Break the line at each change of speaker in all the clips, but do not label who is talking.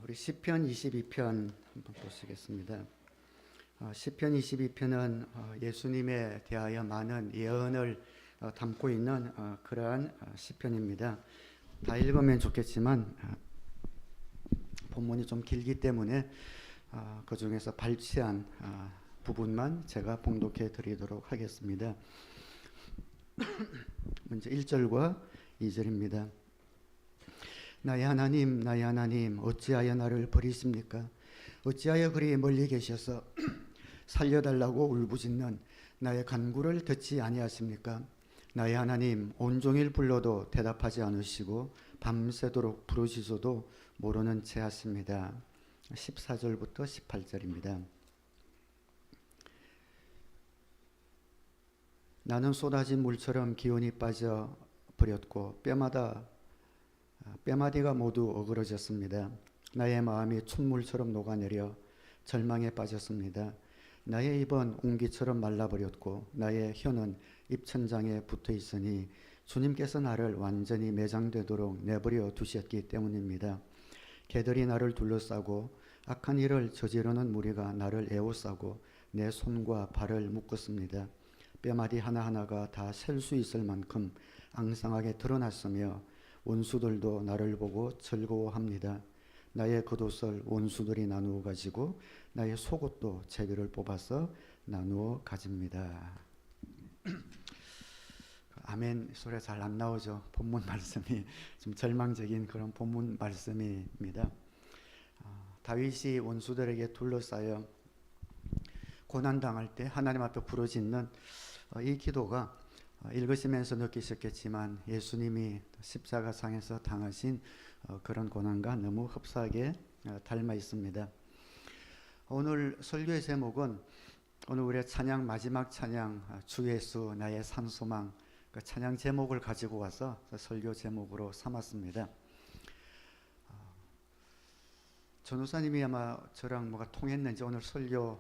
우리 시편 22편 한번 보시겠습니다. 시편 22편은 예수님에 대하여 많은 예언을 담고 있는 그러한 시편입니다. 다 읽으면 좋겠지만 본문이 좀 길기 때문에 그 중에서 발췌한 부분만 제가 봉독해 드리도록 하겠습니다. 먼저 1절과 2절입니다. 나의 하나님 어찌하여 나를 버리십니까? 어찌하여 그리 멀리 계셔서 살려달라고 울부짖는 나의 간구를 듣지 아니하십니까? 나의 하나님 온종일 불러도 대답하지 않으시고 밤새도록 부르시소도 모르는 채 하십니다. 14절부터 18절입니다. 나는 쏟아진 물처럼 기운이 빠져 버렸고 뼈마디가 모두 어그러졌습니다. 나의 마음이 촛물처럼 녹아내려 절망에 빠졌습니다. 나의 입은 옹기처럼 말라버렸고 나의 혀는 입천장에 붙어 있으니 주님께서 나를 완전히 매장되도록 내버려 두셨기 때문입니다. 개들이 나를 둘러싸고 악한 일을 저지르는 무리가 나를 에워싸고 내 손과 발을 묶었습니다. 뼈마디 하나하나가 다 셀 수 있을 만큼 앙상하게 드러났으며 원수들도 나를 보고 즐거워합니다. 나의 겉옷을 원수들이 나누어 가지고 나의 속옷도 제비를 뽑아서 나누어 가집니다. 아멘 소리 잘 안 나오죠. 본문 말씀이 좀 절망적인 그런 본문 말씀입니다. 다윗이 원수들에게 둘러싸여 고난당할 때 하나님 앞에 부르짖는 이 기도가 읽으시면서 느끼셨겠지만 예수님이 십자가상에서 당하신 그런 고난과 너무 흡사하게 닮아 있습니다. 오늘 설교의 제목은 오늘 우리의 찬양 마지막 찬양 주 예수 나의 산 소망 그 찬양 제목을 가지고 와서 설교 제목으로 삼았습니다. 전우사님이 아마 저랑 뭐가 통했는지 오늘 설교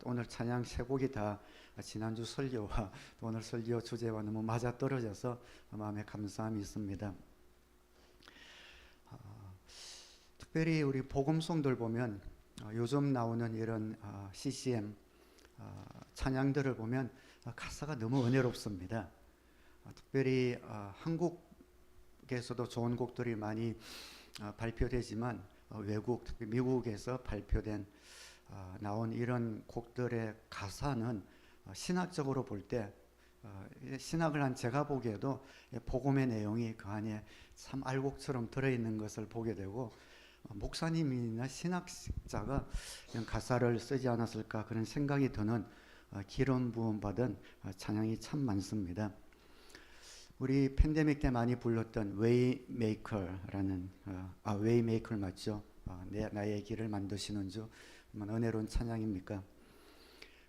오늘 찬양 세 곡이 다 지난주 설교와 오늘 설교 주제와 너무 맞아떨어져서 마음에 감사함이 있습니다. 특별히 우리 복음송들 보면 요즘 나오는 이런 CCM 찬양들을 보면 가사가 너무 은혜롭습니다. 특별히 한국에서도 좋은 곡들이 많이 발표되지만 외국, 특히 미국에서 발표된 나온 이런 곡들의 가사는 신학적으로 볼 때 신학을 한 제가 보기에도 복음의 내용이 그 안에 참 알곡처럼 들어있는 것을 보게 되고 목사님이나 신학자가 이런 가사를 쓰지 않았을까 그런 생각이 드는 기름 부음 받은 찬양이 참 많습니다. 우리 팬데믹 때 많이 불렀던 웨이메이커라는 웨이메이커 맞죠? 나의 길을 만드시는 주 은혜로운 찬양입니까?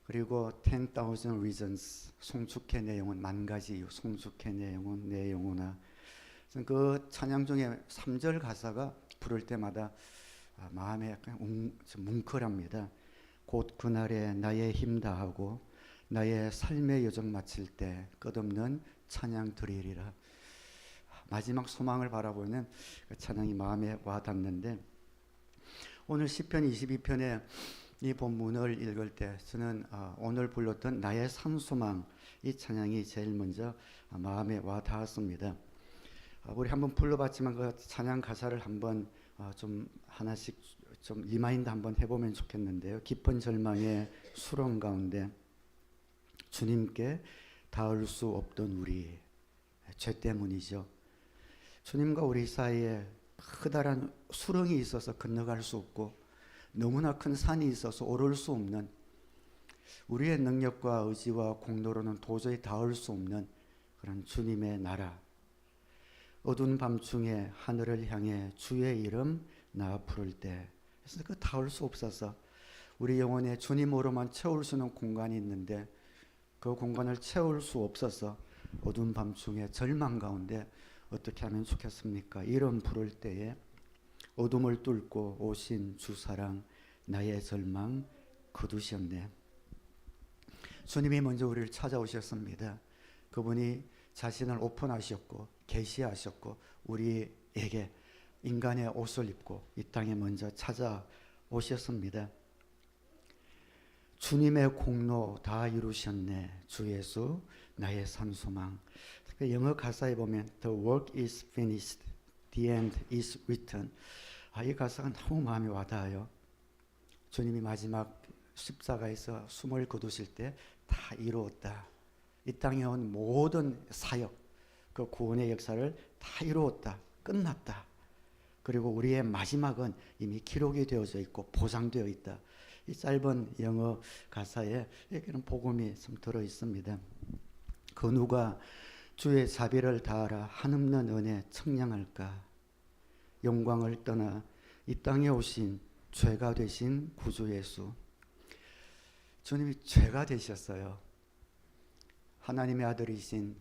그리고 10,000 reasons 송축해 내 영혼 만 가지 이유 송축해 내 영혼 내 영혼아 그 찬양 중에 3절 가사가 부를 때마다 마음에 약간 뭉클합니다. 곧 그날에 나의 힘 다하고 나의 삶의 여정 마칠 때 끝없는 찬양 드리리라. 마지막 소망을 바라보는 그 찬양이 마음에 와닿는데 오늘 시편 22편의 이 본문을 읽을 때 저는 오늘 불렀던 나의 산 소망 이 찬양이 제일 먼저 마음에 와닿았습니다. 우리 한번 불러봤지만 그 찬양 가사를 한번 좀 하나씩 좀 리마인드 한번 해보면 좋겠는데요. 깊은 절망의 수렁 가운데 주님께 닿을 수 없던 우리 죄 때문이죠. 주님과 우리 사이에 커다란 수렁이 있어서 건너갈 수 없고 너무나 큰 산이 있어서 오를 수 없는 우리의 능력과 의지와 공로로는 도저히 닿을 수 없는 그런 주님의 나라 어두운 밤중에 하늘을 향해 주의 이름 나 부를 때 그래서 그 닿을 수 없어서 우리 영혼에 주님으로만 채울 수 있는 공간이 있는데 그 공간을 채울 수 없어서 어두운 밤중에 절망 가운데 어떻게 하면 좋겠습니까? 이름 부를 때에 어둠을 뚫고 오신 주 사랑 나의 절망 거두셨네. 주님이 먼저 우리를 찾아오셨습니다. 그분이 자신을 오픈하셨고 계시하셨고 우리에게 인간의 옷을 입고 이 땅에 먼저 찾아오셨습니다. 주님의 공로 다 이루셨네. 주 예수 나의 산소망. 영어 가사에 보면 The work is finished. The end is written. 이 가사가 너무 마음에 와닿아요. 주님이 마지막 십자가에서 숨을 거두실 때 다 이루었다. 이 땅에 온 모든 사역, 그 구원의 역사를 다 이루었다. 끝났다. 그리고 우리의 마지막은 이미 기록이 되어져 있고 보장되어 있다. 이 짧은 영어 가사에 이런 복음이 좀 들어 있습니다. 그 누가 주의 자비를 다하라 한없는 은혜 청량할까. 영광을 떠나 이 땅에 오신 죄가 되신 구주 예수. 주님이 죄가 되셨어요. 하나님의 아들이신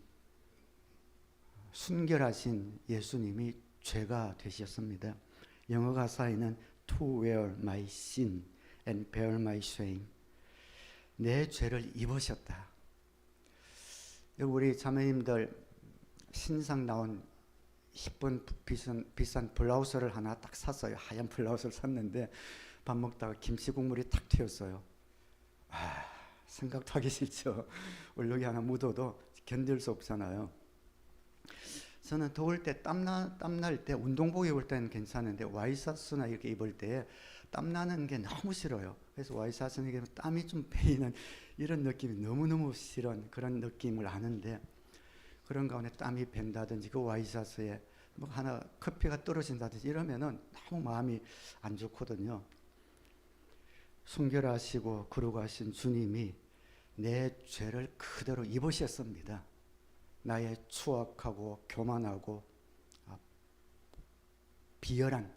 순결하신 예수님이 죄가 되셨습니다. 영어 가사에는 To wear my sin and bear my shame. 내 죄를 입으셨다. 우리 자매님들 신상 나온 이쁜 비싼 블라우스를 하나 딱 샀어요. 하얀 블라우스를 샀는데 밥 먹다가 김치 국물이 탁 튀었어요. 생각도 하기 싫죠. 얼룩이 하나 묻어도 견딜 수 없잖아요. 저는 더울 때 땀날 때 운동복 입을 때는 괜찮은데 와이셔츠나 이렇게 입을 때 땀나는 게 너무 싫어요. 그래서 와이셔츠는 이게 땀이 좀 배이는 이런 느낌이 너무너무 싫은 그런 느낌을 아는데, 그런 가운데 땀이 밴다든지 그 와이셔츠에 뭐 하나 커피가 떨어진다든지 이러면은 너무 마음이 안 좋거든요. 순결하시고 거룩하신 주님이 내 죄를 그대로 입으셨습니다. 나의 추악하고 교만하고 비열한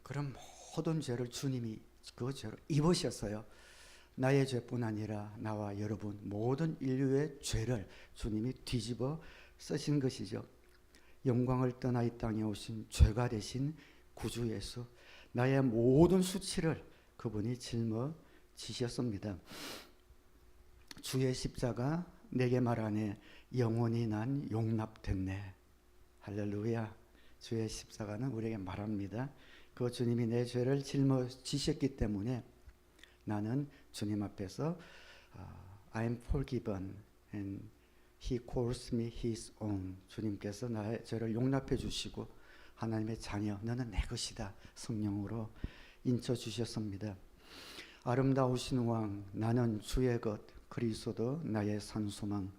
그런 모든 죄를 주님이 그 죄로 입으셨어요. 나의 죄뿐 아니라 나와 여러분 모든 인류의 죄를 주님이 뒤집어 쓰신 것이죠. 영광을 떠나 이 땅에 오신 죄가 되신 구주 예수, 나의 모든 수치를 그분이 짊어지셨습니다. 주의 십자가 내게 말하네 영원히 난 용납됐네. 할렐루야. 주의 십자가는 우리에게 말합니다. 그 주님이 내 죄를 짊어지셨기 때문에 나는 주님 앞에서 I am forgiven and He calls me His own. 주님께서 나의 죄를 용납해 주시고 하나님의 자녀 너는 내 것이다 성령으로 인쳐주셨습니다. 아름다우신 왕 나는 주의 것 그리스도 나의 산소망.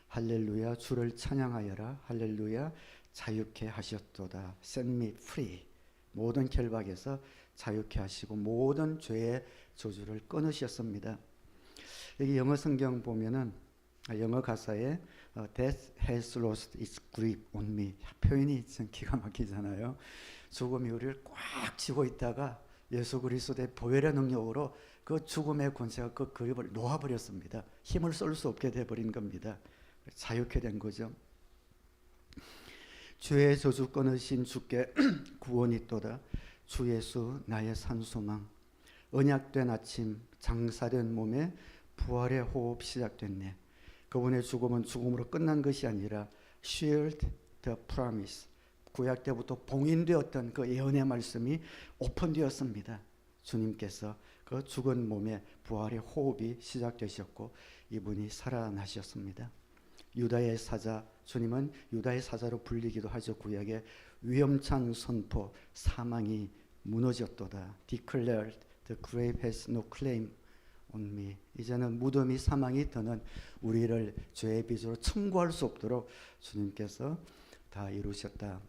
할렐루야. 주를 찬양하여라. 할렐루야. 자유케 하셨도다. Set me free. 모든 결박에서 자유케 하시고 모든 죄의 저주를 끊으셨습니다. 여기 영어 성경 보면은 영어 가사에 Death has lost its grip on me. 표현이 참 기가 막히잖아요. 죽음이 우리를 꽉 쥐고 있다가 예수 그리스도의 보혈의 능력으로 그 죽음의 권세가 그 그립을 놓아버렸습니다. 힘을 쓸 수 없게 돼버린 겁니다. 자유케 된 거죠. 죄의 저주 끊으신 주께 구원이 있도다. 주 예수 나의 산소망. 언약된 아침 장사된 몸에 부활의 호흡 시작됐네. 그분의 죽음은 죽음으로 끝난 것이 아니라 sealed the promise. 구약 때부터 봉인되었던 그 예언의 말씀이 오픈되었습니다. 주님께서 그 죽은 몸에 부활의 호흡이 시작되셨고 이분이 살아나셨습니다. 유다의 사자, 주님은 유다의 사자로 불리기도 하죠. 구약의 위험찬 선포, 사망이 무너졌도다. Declared the grave has no claim on me. 이제는 무덤이 사망이 더는 우리를 죄의 빚으로 청구할 수 없도록 주님께서 다 이루셨다.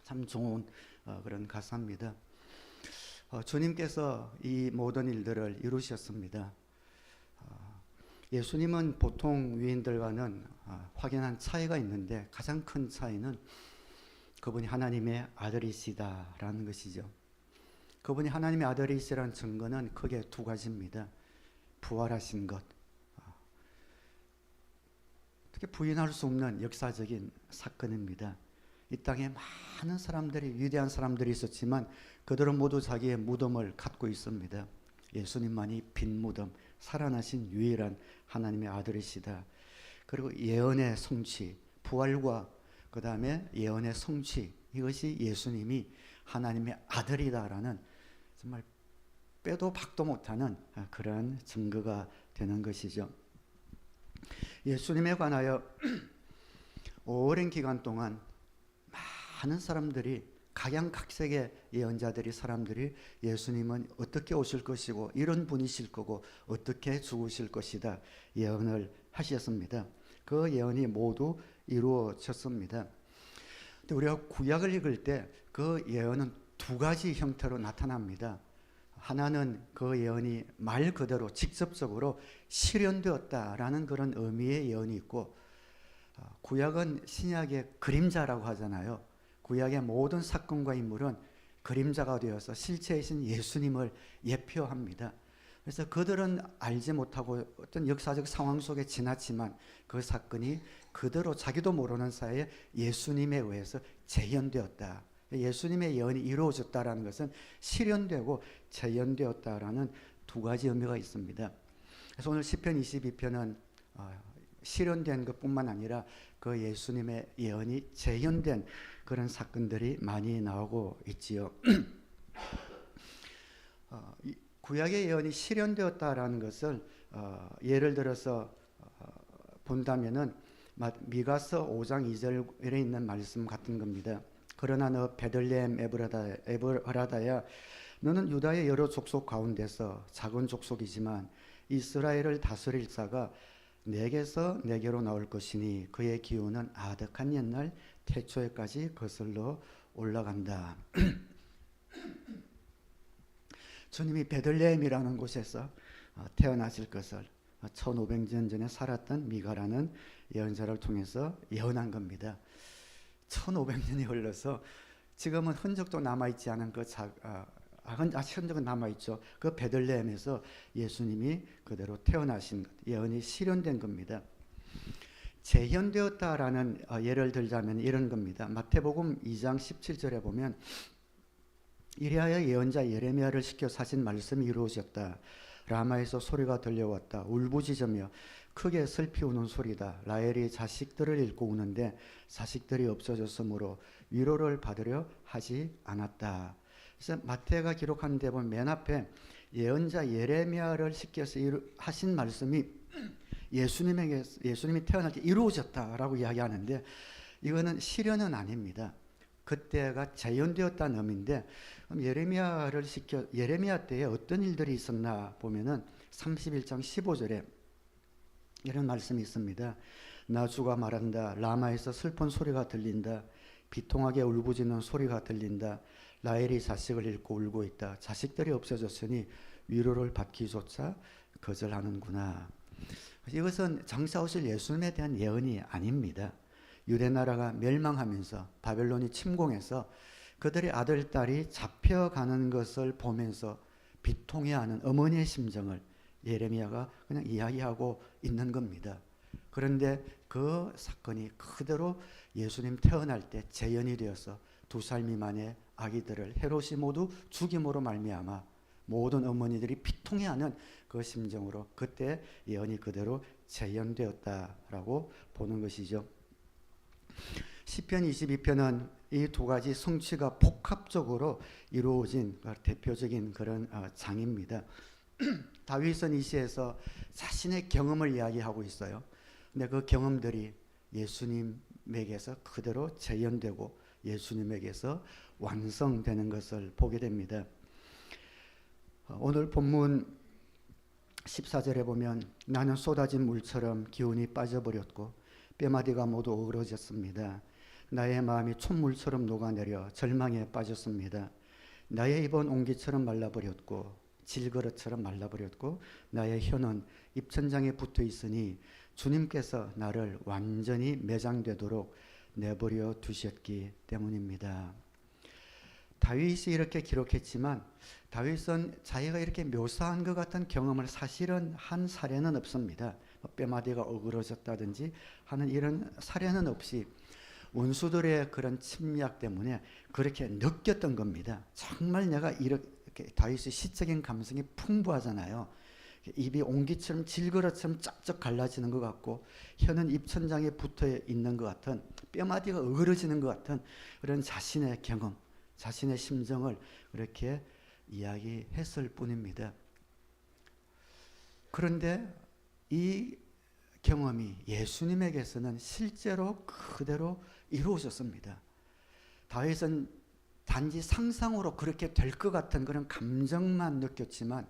참 좋은 그런 가사입니다. 주님께서 이 모든 일들을 이루셨습니다. 예수님은 보통 위인들과는 확연한 차이가 있는데 가장 큰 차이는 그분이 하나님의 아들이시다라는 것이죠. 그분이 하나님의 아들이시라는 증거는 크게 두 가지입니다. 부활하신 것, 어떻게 부인할 수 없는 역사적인 사건입니다. 이 땅에 많은 사람들이, 위대한 사람들이 있었지만 그들은 모두 자기의 무덤을 갖고 있습니다. 예수님만이 빈 무덤, 살아나신 유일한 하나님의 아들이시다. 그리고 예언의 성취, 부활과 그 다음에 예언의 성취, 이것이 예수님이 하나님의 아들이다라는 정말 빼도 박도 못하는 그런 증거가 되는 것이죠. 예수님에 관하여 오랜 기간 동안 많은 사람들이, 각양각색의 예언자들이, 사람들이 예수님은 어떻게 오실 것이고 이런 분이실 거고 어떻게 죽으실 것이다 예언을 하셨습니다. 그 예언이 모두 이루어졌습니다. 근데 우리가 구약을 읽을 때 그 예언은 두 가지 형태로 나타납니다. 하나는 그 예언이 말 그대로 직접적으로 실현되었다라는 그런 의미의 예언이 있고, 구약은 신약의 그림자라고 하잖아요. 구약의 모든 사건과 인물은 그림자가 되어서 실체이신 예수님을 예표합니다. 그래서 그들은 알지 못하고 어떤 역사적 상황 속에 지났지만 그 사건이 그대로 자기도 모르는 사이에 예수님에 의해서 재현되었다. 예수님의 예언이 이루어졌다라는 것은 실현되고 재현되었다라는 두 가지 의미가 있습니다. 그래서 오늘 시편 22편은 실현된 것뿐만 아니라 그 예수님의 예언이 재현된 그런 사건들이 많이 나오고 있지요. 구약의 예언이 실현되었다라는 것을 예를 들어서 본다면은 미가서 5장 2절에 있는 말씀 같은 겁니다. 그러나 너 베들레헴 에브라다야, 너는 유다의 여러 족속 가운데서 작은 족속이지만 이스라엘을 다스릴 자가 내게서 내게로 나올 것이니 그의 기운은 아득한 옛날 태초에까지 거슬러 올라간다. 주님이 베들레헴이라는 곳에서 태어나실 것을 1500년 전에 살았던 미가라는 예언자를 통해서 예언한 겁니다. 1500년이 흘러서 지금은 흔적도 남아있지 않은 흔적은 남아있죠. 그 베들레헴에서 예수님이 그대로 태어나신 예언이 실현된 겁니다. 재현되었다라는 예를 들자면 이런 겁니다. 마태복음 2장 17절에 보면 이리하여 예언자 예레미야를 시켜 사신 말씀이 이루어졌다. 라마에서 소리가 들려왔다. 울부짖으며 크게 슬피 우는 소리다. 라헬이 자식들을 잃고 우는데 자식들이 없어졌으므로 위로를 받으려 하지 않았다. 그래서 마태가 기록한 데 보면 맨 앞에 예언자 예레미야를 시켜서 하신 말씀이 예수님이 태어날 때 이루어졌다라고 이야기하는데, 이거는 실현은 아닙니다. 그때가 재현되었다는 의미인데, 그럼 예레미야 때에 어떤 일들이 있었나 보면은 31장 15절에 이런 말씀이 있습니다. 나 주가 말한다. 라마에서 슬픈 소리가 들린다. 비통하게 울부짖는 소리가 들린다. 라헬이 자식을 잃고 울고 있다. 자식들이 없어졌으니 위로를 받기조차 거절하는구나. 이것은 장차 오실 예수님에 대한 예언이 아닙니다. 유대 나라가 멸망하면서 바벨론이 침공해서 그들의 아들, 딸이 잡혀가는 것을 보면서 비통해하는 어머니의 심정을 예레미야가 그냥 이야기하고 있는 겁니다. 그런데 그 사건이 그대로 예수님 태어날 때 재현이 되어서 2살 미만의 아기들을 헤롯이 모두 죽임으로 말미암아 모든 어머니들이 비통해하는 그 심정으로 그때 예언이 그대로 재현되었다라고 보는 것이죠. 시편 22편은 이 두 가지 성취가 복합적으로 이루어진 대표적인 그런 장입니다. 다윗은 이 시에서 자신의 경험을 이야기하고 있어요. 근데 그 경험들이 예수님에게서 그대로 재현되고 예수님에게서 완성되는 것을 보게 됩니다. 오늘 본문 14절에 보면 나는 쏟아진 물처럼 기운이 빠져버렸고 뼈마디가 모두 어그러졌습니다. 나의 마음이 촛물처럼 녹아내려 절망에 빠졌습니다. 나의 입은 옹기처럼 말라버렸고 질그릇처럼 말라버렸고 나의 혀는 입천장에 붙어 있으니 주님께서 나를 완전히 매장되도록 내버려 두셨기 때문입니다. 다윗이 이렇게 기록했지만 다윗은 자기가 이렇게 묘사한 것 같은 경험을 사실은 한 사례는 없습니다. 뼈마디가 어그러졌다든지 하는 이런 사례는 없이 원수들의 그런 침략 때문에 그렇게 느꼈던 겁니다. 정말 내가 이렇게 다윗의 시적인 감성이 풍부하잖아요. 입이 옹기처럼 질그릇처럼 쫙쫙 갈라지는 것 같고 혀는 입천장에 붙어 있는 것 같은 뼈마디가 어그러지는 것 같은 그런 자신의 경험, 자신의 심정을 그렇게 이야기했을 뿐입니다. 그런데 이 경험이 예수님에게서는 실제로 그대로 이루어졌습니다. 다윗은 단지 상상으로 그렇게 될 것 같은 그런 감정만 느꼈지만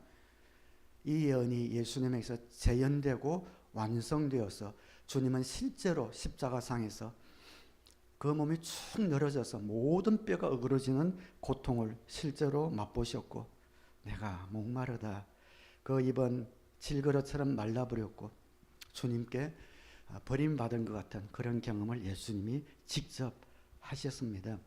이 예언이 예수님에게서 재현되고 완성되어서 주님은 실제로 십자가상에서 그 몸이 축 늘어져서 모든 뼈가 어그러지는 고통을 실제로 맛보셨고 내가 목마르다. 그 입은 질그릇처럼 말라버렸고 주님께 버림받은 것 같은 그런 경험을 예수님이 직접 하셨습니다.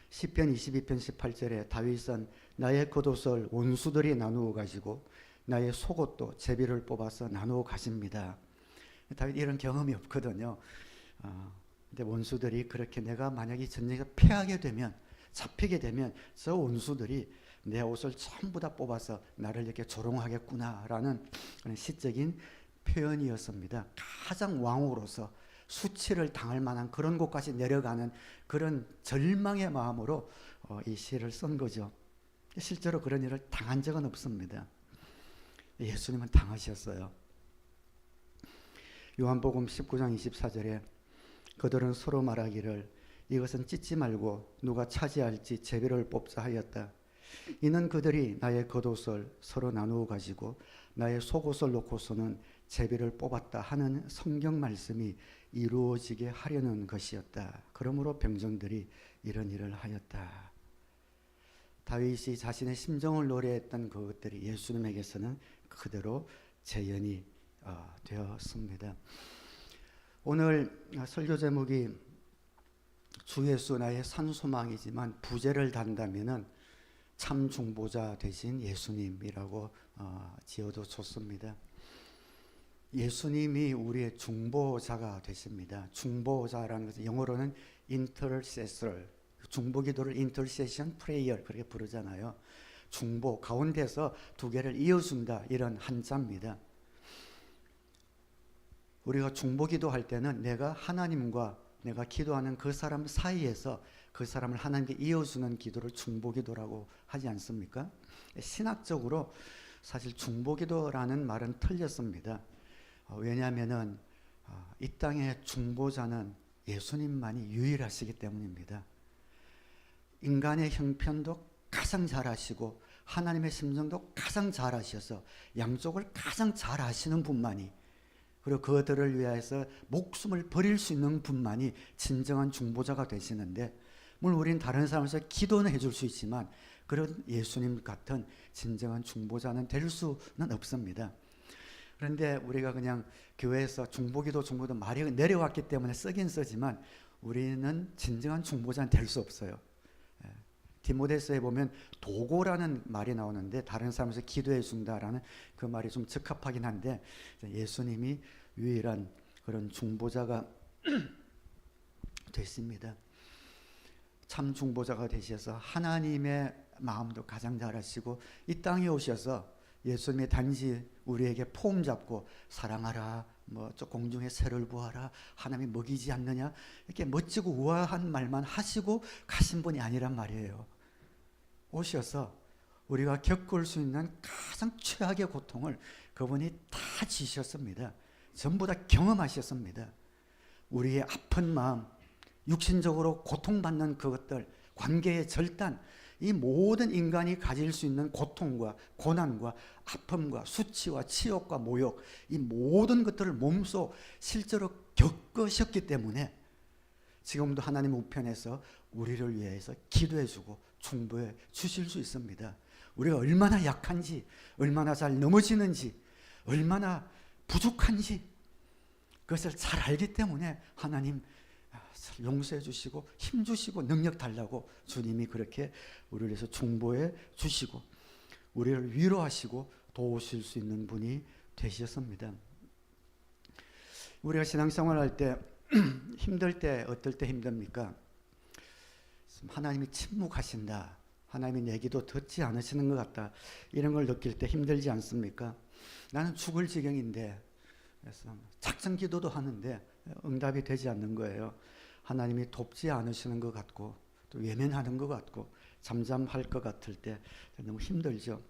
시편 22편 18절에 다윗은 나의 겉옷을 원수들이 나누어 가지고 나의 속옷도 제비를 뽑아서 나누어 가십니다. 다윗 이런 경험이 없거든요. 근데 원수들이 그렇게 내가 만약 이 전쟁에서 패하게 되면 잡히게 되면 저 원수들이 내 옷을 전부 다 뽑아서 나를 이렇게 조롱하겠구나라는 그런 시적인 표현이었습니다. 가장 왕으로서 수치를 당할 만한 그런 곳까지 내려가는 그런 절망의 마음으로 이 시를 쓴 거죠. 실제로 그런 일을 당한 적은 없습니다. 예수님은 당하셨어요. 요한복음 19장 24절에 그들은 서로 말하기를 이것은 찢지 말고 누가 차지할지 제비를 뽑자 하였다. 이는 그들이 나의 겉옷을 서로 나누어 가지고 나의 속옷을 놓고서는 제비를 뽑았다 하는 성경 말씀이 이루어지게 하려는 것이었다. 그러므로 병정들이 이런 일을 하였다. 다윗이 자신의 심정을 노래했던 그것들이 예수님에게서는 그대로 재현이 되었습니다. 오늘 설교 제목이 주 예수 나의 산소망이지만 부제를 단다면은 참 중보자 되신 예수님이라고 지어도 좋습니다. 예수님이 우리의 중보자가 되십니다. 중보자라는 것은 영어로는 intercessor, 중보기도를 intercession prayer 그렇게 부르잖아요. 중보 가운데서 두 개를 이어준다 이런 한자입니다. 우리가 중보기도 할 때는 내가 하나님과 내가 기도하는 그 사람 사이에서 그 사람을 하나님께 이어주는 기도를 중보기도라고 하지 않습니까? 신학적으로 사실 중보기도라는 말은 틀렸습니다. 왜냐하면은 이 땅의 중보자는 예수님만이 유일하시기 때문입니다. 인간의 형편도 가장 잘 아시고 하나님의 심정도 가장 잘 아셔서 양쪽을 가장 잘 아시는 분만이 그리고 그들을 위해서 목숨을 버릴 수 있는 분만이 진정한 중보자가 되시는데 물론 우리는 다른 사람에서 기도는 해줄 수 있지만 그런 예수님 같은 진정한 중보자는 될 수는 없습니다. 그런데 우리가 그냥 교회에서 중보기도 말이 내려왔기 때문에 쓰긴 쓰지만 우리는 진정한 중보자는 될 수 없어요. 디모데서에 보면 도고라는 말이 나오는데 다른 사람에서 기도해 준다라는 그 말이 좀 적합하긴 한데 예수님이 유일한 그런 중보자가 됐습니다. 참 중보자가 되셔서 하나님의 마음도 가장 잘 아시고 이 땅에 오셔서 예수님이 단지 우리에게 폼 잡고 사랑하라, 저 공중에 새를 보아라, 하나님이 먹이지 않느냐 이렇게 멋지고 우아한 말만 하시고 가신 분이 아니란 말이에요. 오셔서 우리가 겪을 수 있는 가장 최악의 고통을 그분이 다 지셨습니다. 전부 다 경험하셨습니다. 우리의 아픈 마음, 육신적으로 고통받는 그것들, 관계의 절단, 이 모든 인간이 가질 수 있는 고통과 고난과 아픔과 수치와 치욕과 모욕, 이 모든 것들을 몸소 실제로 겪으셨기 때문에 지금도 하나님 우편에서 우리를 위해서 기도해주고 중보해 주실 수 있습니다. 우리가 얼마나 약한지, 얼마나 잘 넘어지는지, 얼마나 부족한지 그것을 잘 알기 때문에 하나님 용서해 주시고 힘 주시고 능력 달라고 주님이 그렇게 우리를 위해서 중보해 주시고 우리를 위로하시고 도우실 수 있는 분이 되셨습니다. 우리가 신앙생활 할 때 힘들 때 어떨 때 힘듭니까? 하나님이 침묵하신다 하나님이 내 기도 듣지 않으시는 것 같다. 이런 걸 느낄 때 힘들지 않습니까? 나는 죽을 지경인데, 그래서 작정 기도도 하는데 응답이 되지 않는 거예요. 하나님이 돕지 않으시는 것 같고 또 외면하는 것 같고 잠잠할 것 같을 때 너무 힘들죠.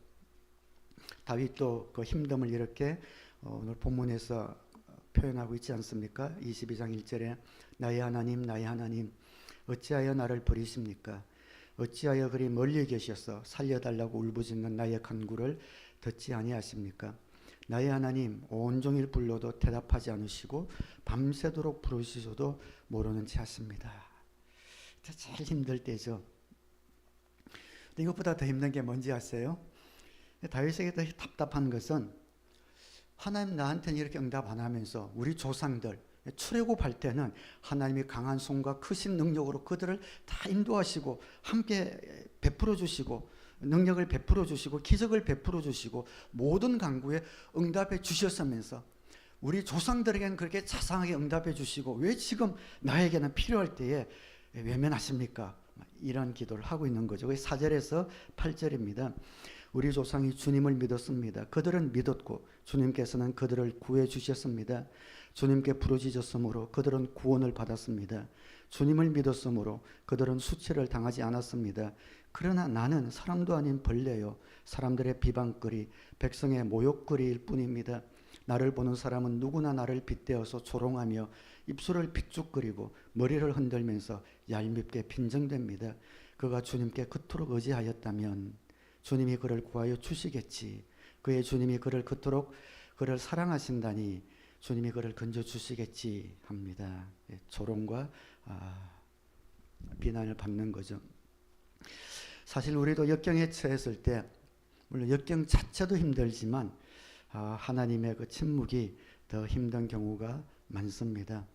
다윗도 그 힘듦을 이렇게 오늘 본문에서 표현하고 있지 않습니까? 22장 1절에 나의 하나님 나의 하나님 어찌하여 나를 버리십니까? 어찌하여 그리 멀리 계셔서 살려달라고 울부짖는 나의 간구를 듣지 아니하십니까? 나의 하나님 온종일 불러도 대답하지 않으시고 밤새도록 부르시셔도 모르는 체 하십니다. 제일 힘들 때죠. 근데 이것보다 더 힘든 게 뭔지 아세요? 다윗에게 더 답답한 것은 하나님 나한테는 이렇게 응답 안 하면서 우리 조상들 출애굽할 때는 하나님이 강한 손과 크신 능력으로 그들을 다 인도하시고 함께 베풀어 주시고 능력을 베풀어 주시고 기적을 베풀어 주시고 모든 간구에 응답해 주셨으면서 우리 조상들에게는 그렇게 자상하게 응답해 주시고 왜 지금 나에게는 필요할 때에 외면하십니까? 이런 기도를 하고 있는 거죠. 4절에서 8절입니다. 우리 조상이 주님을 믿었습니다. 그들은 믿었고 주님께서는 그들을 구해 주셨습니다. 주님께 부르짖었으므로 그들은 구원을 받았습니다. 주님을 믿었으므로 그들은 수치를 당하지 않았습니다. 그러나 나는 사람도 아닌 벌레요 사람들의 비방거리 백성의 모욕거리일 뿐입니다. 나를 보는 사람은 누구나 나를 빗대어서 조롱하며 입술을 삐죽거리고 머리를 흔들면서 얄밉게 빈정댑니다. 그가 주님께 그토록 의지하였다면 주님이 그를 구하여 주시겠지. 그의 주님이 그를 그토록 그를 사랑하신다니 주님이 그를 건져 주시겠지 합니다. 조롱과 비난을 받는 거죠. 사실 우리도 역경에 처했을 때 물론 역경 자체도 힘들지만 하나님의 그 침묵이 더 힘든 경우가 많습니다.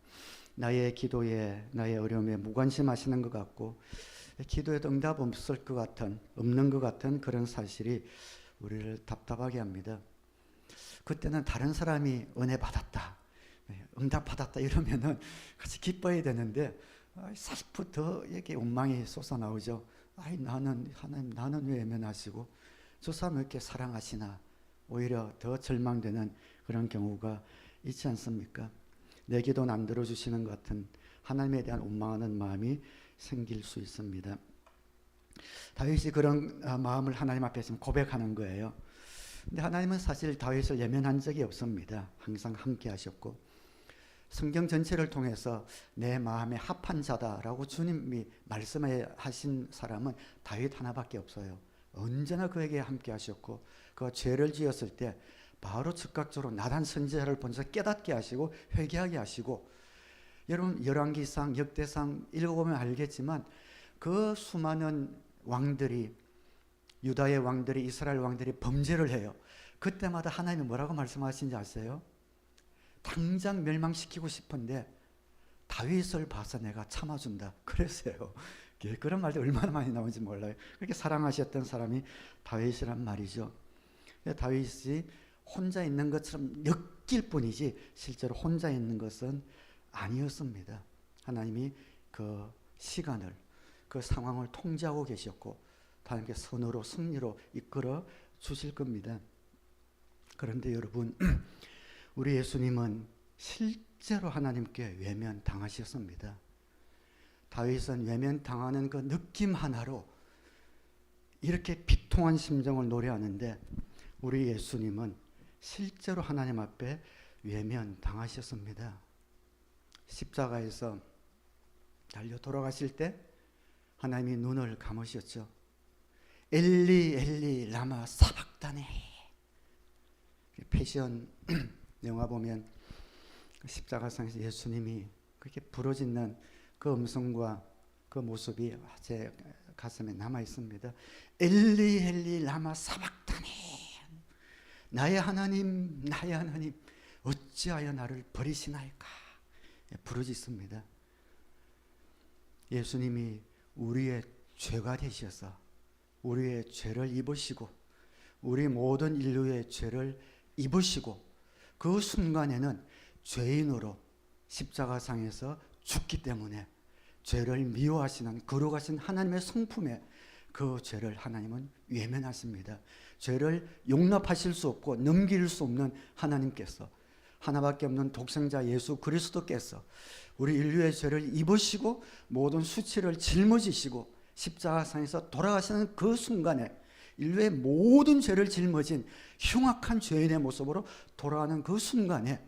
나의 기도에 나의 어려움에 무관심하시는 것 같고 기도에도 응답 없을 것 같은 없는 것 같은 그런 사실이 우리를 답답하게 합니다. 그때는 다른 사람이 은혜 받았다, 응답 받았다 이러면은 같이 기뻐해야 되는데 살부터 이렇게 원망이 솟아나오죠. 나는 하나님 나는 왜 외면하시고 저 사람 왜 이렇게 사랑하시나 오히려 더 절망되는 그런 경우가 있지 않습니까? 내 기도는 안 들어주시는 것 같은 하나님에 대한 원망하는 마음이 생길 수 있습니다. 다윗이 그런 마음을 하나님 앞에 지금 고백하는 거예요. 근데 하나님은 사실 다윗을 외면한 적이 없습니다. 항상 함께 하셨고 성경 전체를 통해서 내 마음에 합한 자다라고 주님이 말씀하신 사람은 다윗 하나밖에 없어요. 언제나 그에게 함께 하셨고 그가 죄를 지었을 때 바로 즉각적으로 나단 선지자를 보내서 깨닫게 하시고 회개하게 하시고 여러분 열왕기상 역대상 읽어보면 알겠지만 그 수많은 왕들이 유다의 왕들이 이스라엘 왕들이 범죄를 해요. 그때마다 하나님이 뭐라고 말씀하시는지 아세요? 당장 멸망시키고 싶은데 다윗을 봐서 내가 참아준다 그랬어요. 그런 말도 얼마나 많이 나오는지 몰라요. 그렇게 사랑하셨던 사람이 다윗이란 말이죠. 다윗이 혼자 있는 것처럼 느낄 뿐이지 실제로 혼자 있는 것은 아니었습니다. 하나님이 그 시간을 그 상황을 통제하고 계셨고 하나님께 선으로 승리로 이끌어 주실 겁니다. 그런데 여러분 우리 예수님은 실제로 하나님께 외면 당하셨습니다. 다윗은 외면 당하는 그 느낌 하나로 이렇게 비통한 심정을 노래하는데 우리 예수님은 실제로 하나님 앞에 외면 당하셨습니다. 십자가에서 달려 돌아가실 때 하나님이 눈을 감으셨죠. 엘리 엘리 라마 사박다니. 패션 영화 보면 십자가상에서 예수님이 그렇게 부르짖는 그 음성과 그 모습이 제 가슴에 남아 있습니다. 엘리 엘리 라마 사박다니. 나의 하나님 나의 하나님 어찌하여 나를 버리시나이까. 부르짖습니다. 예수님이 우리의 죄가 되셔서 우리의 죄를 입으시고 우리 모든 인류의 죄를 입으시고 그 순간에는 죄인으로 십자가상에서 죽기 때문에 죄를 미워하시는 거룩하신 하나님의 성품에 그 죄를 하나님은 외면하십니다. 죄를 용납하실 수 없고 넘길 수 없는 하나님께서, 하나밖에 없는 독생자 예수 그리스도께서 우리 인류의 죄를 입으시고 모든 수치를 짊어지시고 십자가상에서 돌아가시는 그 순간에, 인류의 모든 죄를 짊어진 흉악한 죄인의 모습으로 돌아가는 그 순간에,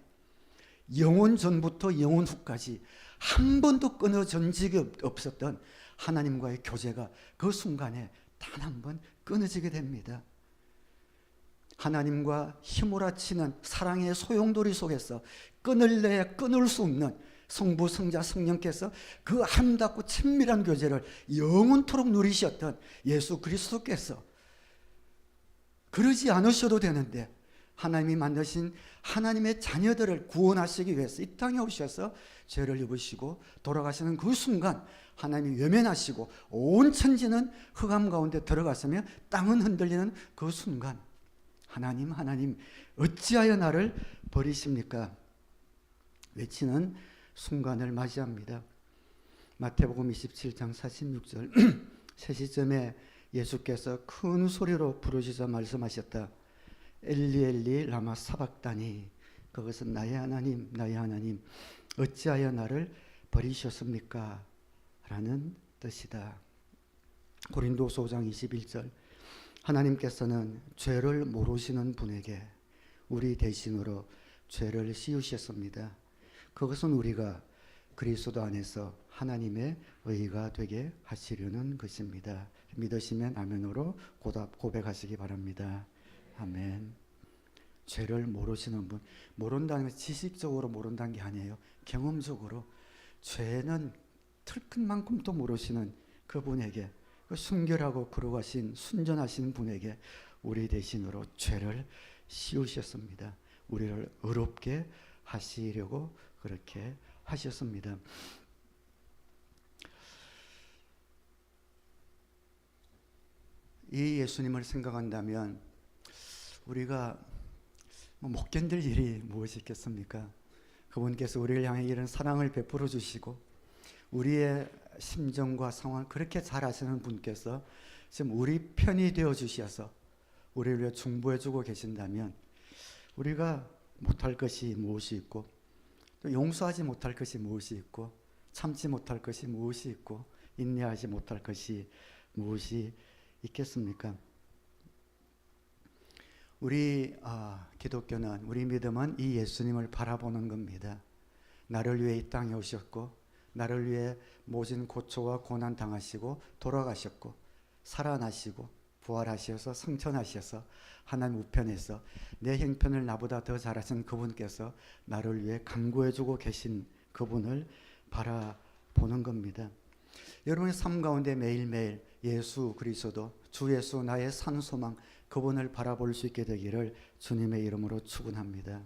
영원 전부터 영원 후까지 한 번도 끊어진 적이 없었던 하나님과의 교제가 그 순간에 단 한 번 끊어지게 됩니다. 하나님과 휘몰아치는 사랑의 소용돌이 속에서 끊을래야 끊을 수 없는 성부, 성자, 성령께서 그 아름답고 친밀한 교제를 영원토록 누리셨던 예수 그리스도께서 그러지 않으셔도 되는데 하나님이 만드신 하나님의 자녀들을 구원하시기 위해서 이 땅에 오셔서 죄를 입으시고 돌아가시는 그 순간 하나님이 외면하시고 온 천지는 흑암 가운데 들어갔으며 땅은 흔들리는 그 순간, 하나님 하나님 어찌하여 나를 버리십니까? 외치는 순간을 맞이합니다. 마태복음 27장 46절 3시쯤에 예수께서 큰 소리로 부르시자 말씀하셨다. 엘리 엘리 라마 사박다니, 그것은 나의 하나님 나의 하나님 어찌하여 나를 버리셨습니까? 라는 뜻이다. 고린도서 5장 21절 하나님께서는 죄를 모르시는 분에게 우리 대신으로 죄를 씌우셨습니다. 그것은 우리가 그리스도 안에서 하나님의 의가 되게 하시려는 것입니다. 믿으시면 아멘으로 고백하시기 바랍니다. 아멘. 죄를 모르시는 분, 모른다는 건 지식적으로 모른다는 게 아니에요. 경험적으로 죄는 털끝만큼도 모르시는 그분에게, 그 순결하고 거룩하신 순전하신 분에게 우리 대신으로 죄를 씌우셨습니다. 우리를 의롭게 하시려고 그렇게 하셨습니다. 이 예수님을 생각한다면 우리가 못 견딜 일이 무엇이 있겠습니까? 그분께서 우리를 향해 이런 사랑을 베풀어 주시고 우리의 심정과 상황을 그렇게 잘 아시는 분께서 지금 우리 편이 되어 주셔서 우리를 위해 중보해 주고 계신다면 우리가 못할 것이 무엇이 있고 또 용서하지 못할 것이 무엇이 있고 참지 못할 것이 무엇이 있고 인내하지 못할 것이 무엇이 있겠습니까? 우리 기독교는, 우리 믿음은 이 예수님을 바라보는 겁니다. 나를 위해 이 땅에 오셨고 나를 위해 모진 고초와 고난 당하시고 돌아가셨고 살아나시고 부활하셔서 성천하셔서 하나님 우편에서 내 형편을 나보다 더 잘하신 그분께서 나를 위해 간구해주고 계신 그분을 바라보는 겁니다. 여러분의 삶 가운데 매일매일 예수 그리스도, 주 예수 나의 산 소망, 그분을 바라볼 수 있게 되기를 주님의 이름으로 축원합니다.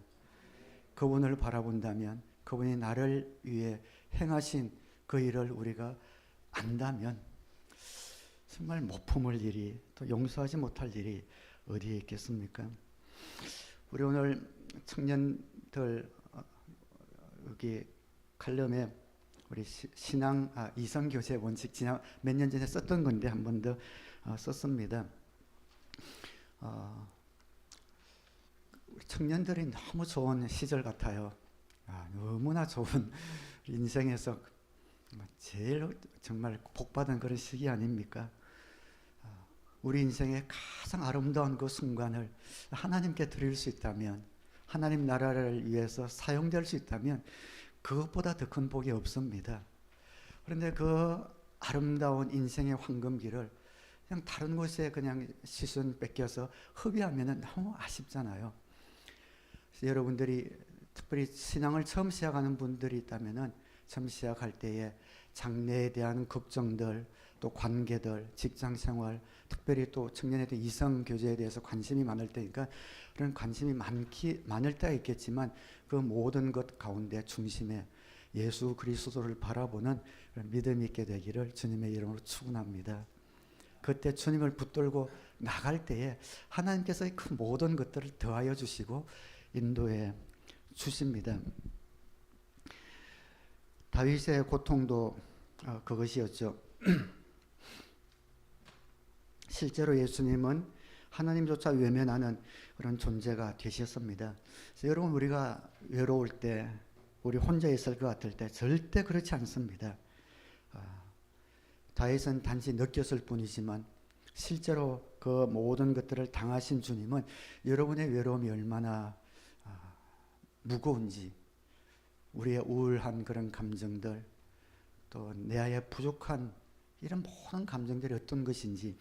그분을 바라본다면, 그분이 나를 위해 행하신 그 일을 우리가 안다면 정말 못 품을 일이, 또 용서하지 못할 일이 어디에 있겠습니까? 우리 오늘 청년들 여기 칼럼에 우리 신앙 이성교제 원칙 지난 몇 년 전에 썼던 건데 한 번 더 썼습니다. 우리 청년들이 너무 좋은 시절 같아요. 너무나 좋은 인생에서 제일 정말 복받은 그런 시기 아닙니까? 우리 인생의 가장 아름다운 그 순간을 하나님께 드릴 수 있다면, 하나님 나라를 위해서 사용될 수 있다면 그것보다 더 큰 복이 없습니다. 그런데 그 아름다운 인생의 황금기를 그냥 다른 곳에 그냥 시선 뺏겨서 허비하면 너무 아쉽잖아요. 여러분들이 특별히 신앙을 처음 시작하는 분들이 있다면 처음 시작할 때에 장래에 대한 걱정들, 또 관계들, 직장생활, 특별히 또 청년에 대한 이성교제에 대해서 관심이 많을 때니까 그런 관심이 많을 때가 있겠지만 그 모든 것 가운데 중심에 예수 그리스도를 바라보는 믿음이 있게 되기를 주님의 이름으로 축원합니다. 그때 주님을 붙들고 나갈 때에 하나님께서 그 모든 것들을 더하여 주시고 인도해 주십니다. 다윗의 고통도 그것이었죠. 실제로 예수님은 하나님조차 외면하는 그런 존재가 되셨습니다. 그래서 여러분, 우리가 외로울 때, 우리 혼자 있을 것 같을 때 절대 그렇지 않습니다. 다윗은 단지 느꼈을 뿐이지만 실제로 그 모든 것들을 당하신 주님은 여러분의 외로움이 얼마나 무거운지, 우리의 우울한 그런 감정들, 또 내 안에 부족한 이런 모든 감정들이 어떤 것인지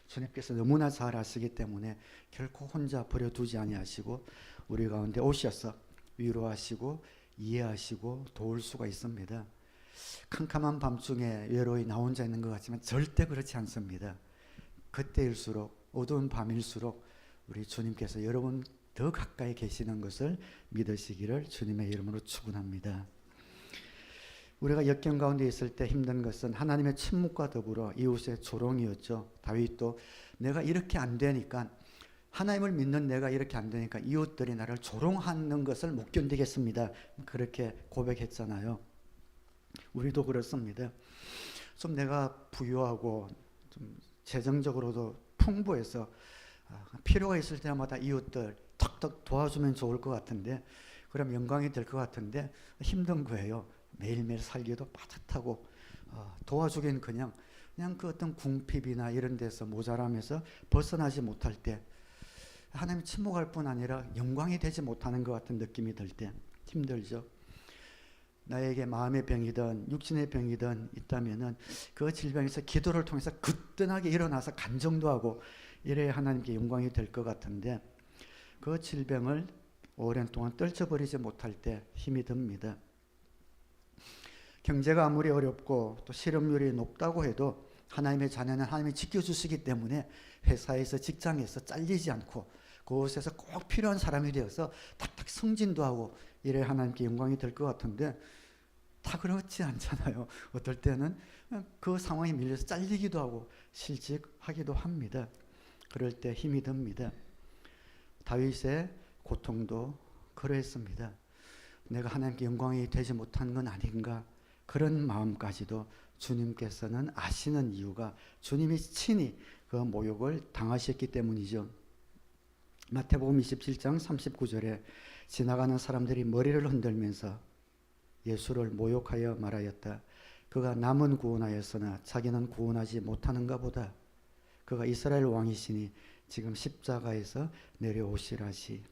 주님께서 너무나 잘 아시기 때문에 결코 혼자 버려두지 아니하시고 우리 가운데 오셔서 위로하시고 이해하시고 도울 수가 있습니다. 캄캄한 밤중에 외로이 나 혼자 있는 것 같지만 절대 그렇지 않습니다. 그때일수록, 어두운 밤일수록 우리 주님께서 여러분 더 가까이 계시는 것을 믿으시기를 주님의 이름으로 축원합니다. 우리가 역경 가운데 있을 때 힘든 것은 하나님의 침묵과 더불어 이웃의 조롱이었죠. 다윗도 내가 이렇게 안 되니까, 하나님을 믿는 내가 이렇게 안 되니까 이웃들이 나를 조롱하는 것을 못 견디겠습니다. 그렇게 고백했잖아요. 우리도 그렇습니다. 좀 내가 부유하고 좀 재정적으로도 풍부해서 필요가 있을 때마다 이웃들 턱턱 도와주면 좋을 것 같은데, 그럼 영광이 될 것 같은데 힘든 거예요. 매일매일 살기도 빠듯하고 도와주긴 그냥 그 어떤 궁핍이나 이런 데서 모자람에서 벗어나지 못할 때, 하나님 침묵할 뿐 아니라 영광이 되지 못하는 것 같은 느낌이 들 때 힘들죠. 나에게 마음의 병이든 육신의 병이든 있다면은 그 질병에서 기도를 통해서 거뜬하게 일어나서 간증도 하고 이래야 하나님께 영광이 될 것 같은데, 그 질병을 오랜 동안 떨쳐버리지 못할 때 힘이 듭니다. 경제가 아무리 어렵고 또 실업률이 높다고 해도 하나님의 자녀는 하나님이 지켜주시기 때문에 회사에서, 직장에서 잘리지 않고 그곳에서 꼭 필요한 사람이 되어서 탁탁 승진도 하고 이래야 하나님께 영광이 될 것 같은데 다 그렇지 않잖아요. 어떨 때는 그 상황에 밀려서 잘리기도 하고 실직하기도 합니다. 그럴 때 힘이 듭니다. 다윗의 고통도 그랬습니다. 내가 하나님께 영광이 되지 못한 건 아닌가, 그런 마음까지도 주님께서는 아시는 이유가 주님이 친히 그 모욕을 당하셨기 때문이죠. 마태복음 27장 39절에 지나가는 사람들이 머리를 흔들면서 예수를 모욕하여 말하였다. 그가 남은 구원하였으나 자기는 구원하지 못하는가 보다. 그가 이스라엘 왕이시니 지금 십자가에서 내려오시라시.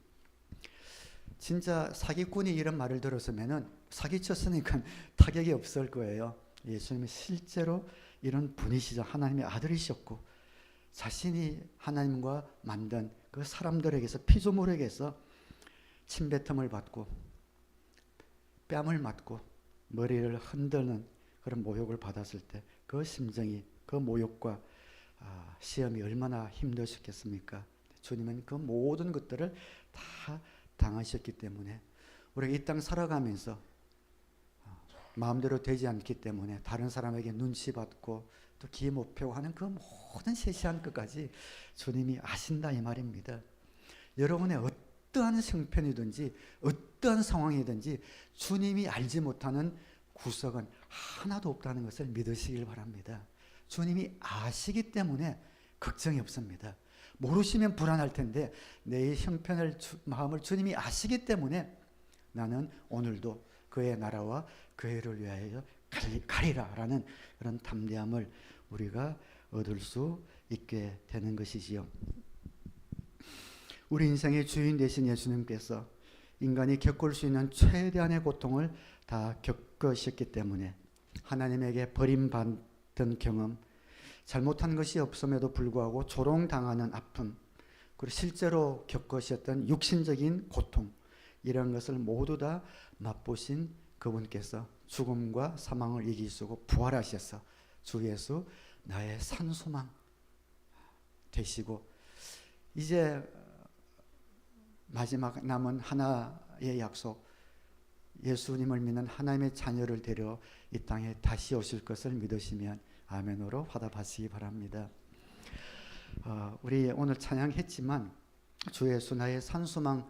진짜 사기꾼이 이런 말을 들었으면 사기쳤으니까 타격이 없을 거예요. 예수님이 실제로 이런 분이시죠. 하나님의 아들이셨고 자신이 하나님과 만든 그 사람들에게서, 피조물에게서 침뱉음을 받고 뺨을 맞고 머리를 흔드는 그런 모욕을 받았을 때 그 심정이, 그 모욕과 시험이 얼마나 힘드셨겠습니까? 주님은 그 모든 것들을 다 당하셨기 때문에 우리가 이 땅 살아가면서 마음대로 되지 않기 때문에 다른 사람에게 눈치 받고 또 기 못 펴고 하는 그 모든 세세한 것까지 주님이 아신다 이 말입니다. 여러분의 어떠한 형편이든지 어떠한 상황이든지 주님이 알지 못하는 구석은 하나도 없다는 것을 믿으시길 바랍니다. 주님이 아시기 때문에 걱정이 없습니다. 모르시면 불안할 텐데 내 형편을, 마음을 주님이 아시기 때문에 나는 오늘도 그의 나라와 그의를 위하여 가리라라는 그런 담대함을 우리가 얻을 수 있게 되는 것이지요. 우리 인생의 주인 되신 예수님께서 인간이 겪을 수 있는 최대한의 고통을 다 겪으셨기 때문에 하나님에게 버림받은 경험, 잘못한 것이 없음에도 불구하고 조롱당하는 아픔, 그리고 실제로 겪으셨던 육신적인 고통, 이런 것을 모두 다 맛보신 그분께서 죽음과 사망을 이기시고 부활하셔서 주 예수 나의 산소망 되시고, 이제 마지막 남은 하나의 약속, 예수님을 믿는 하나님의 자녀를 데려 이 땅에 다시 오실 것을 믿으시면 아멘으로 화답하시기 바랍니다. 우리 오늘 찬양했지만 주 예수 나의 산소망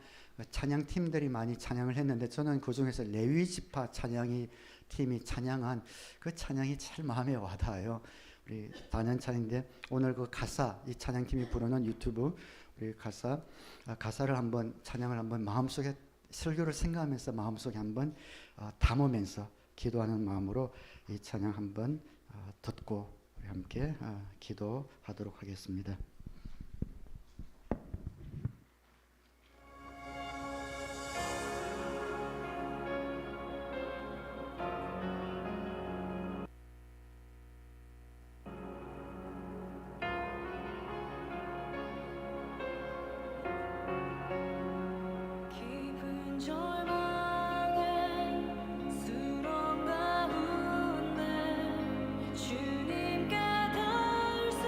찬양팀들이 많이 찬양을 했는데 저는 그 중에서 레위 지파 찬양이 팀이 찬양한 그 찬양이 제일 마음에 와닿아요. 우리 단연 찬양인데 오늘 그 가사 이 찬양팀이 부르는 유튜브 우리 가사를 한번 찬양을 한번 마음속에 설교를 생각하면서 마음속에 한번 담으면서 기도하는 마음으로 이 찬양 한번 듣고 우리 함께 기도하도록 하겠습니다.
주님께 닿을 수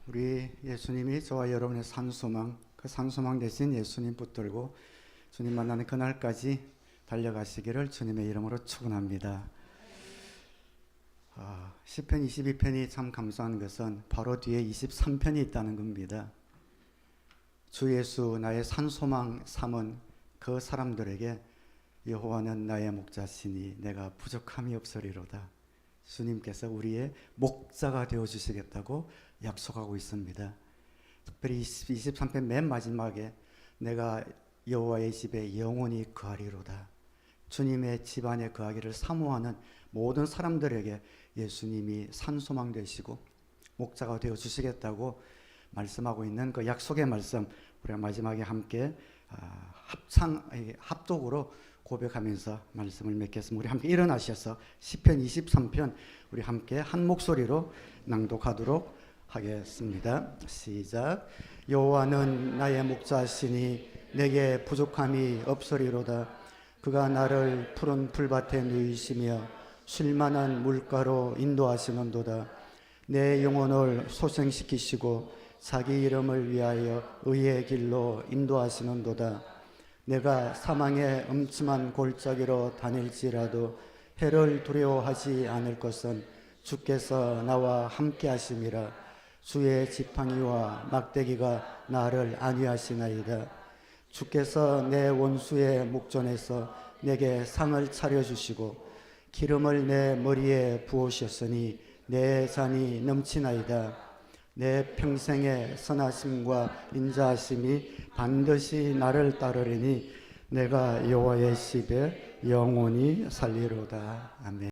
우리 예수님이 저와 여러분의 산소망, 그 산소망 대신 예수님 붙들고 주님 만나는 그날까지 달려가시기를 주님의 이름으로 축원합니다. 시편 22편이 참 감사한 것은 바로 뒤에 23편이 있다는 겁니다. 주 예수 나의 산소망 삼은 그 사람들에게 여호와는 나의 목자시니 내가 부족함이 없으리로다. 주님께서 우리의 목자가 되어주시겠다고 약속하고 있습니다. 특별히 23편 맨 마지막에 내가 여호와의 집에 영원히 거하리로다. 주님의 집안에 거하기를 사모하는 모든 사람들에게 예수님이 산소망 되시고 목자가 되어주시겠다고 말씀하고 있는 그 약속의 말씀, 우리가 마지막에 함께 합독으로 고백하면서 말씀을 맺겠습니다. 우리 함께 일어나셔서 시편 23편 우리 함께 한 목소리로 낭독하도록 하겠습니다. 시작. 여호와는 나의 목자시니 내게 부족함이 없으리로다. 그가 나를 푸른 풀밭에 누이시며 쉴만한 물가로 인도하시는도다. 내 영혼을 소생시키시고 자기 이름을 위하여 의의 길로 인도하시는도다. 내가 사망의 음침한 골짜기로 다닐지라도 해를 두려워하지 않을 것은 주께서 나와 함께 하심이라. 주의 지팡이와 막대기가 나를 안위하시나이다. 주께서 내 원수의 목전에서 내게 상을 차려주시고 기름을 내 머리에 부으셨으니 내 잔이 넘치나이다. 내 평생의 선하심과 인자하심이 반드시 나를 따르리니 내가 여호와의 집에 영원히 살리로다. 아멘.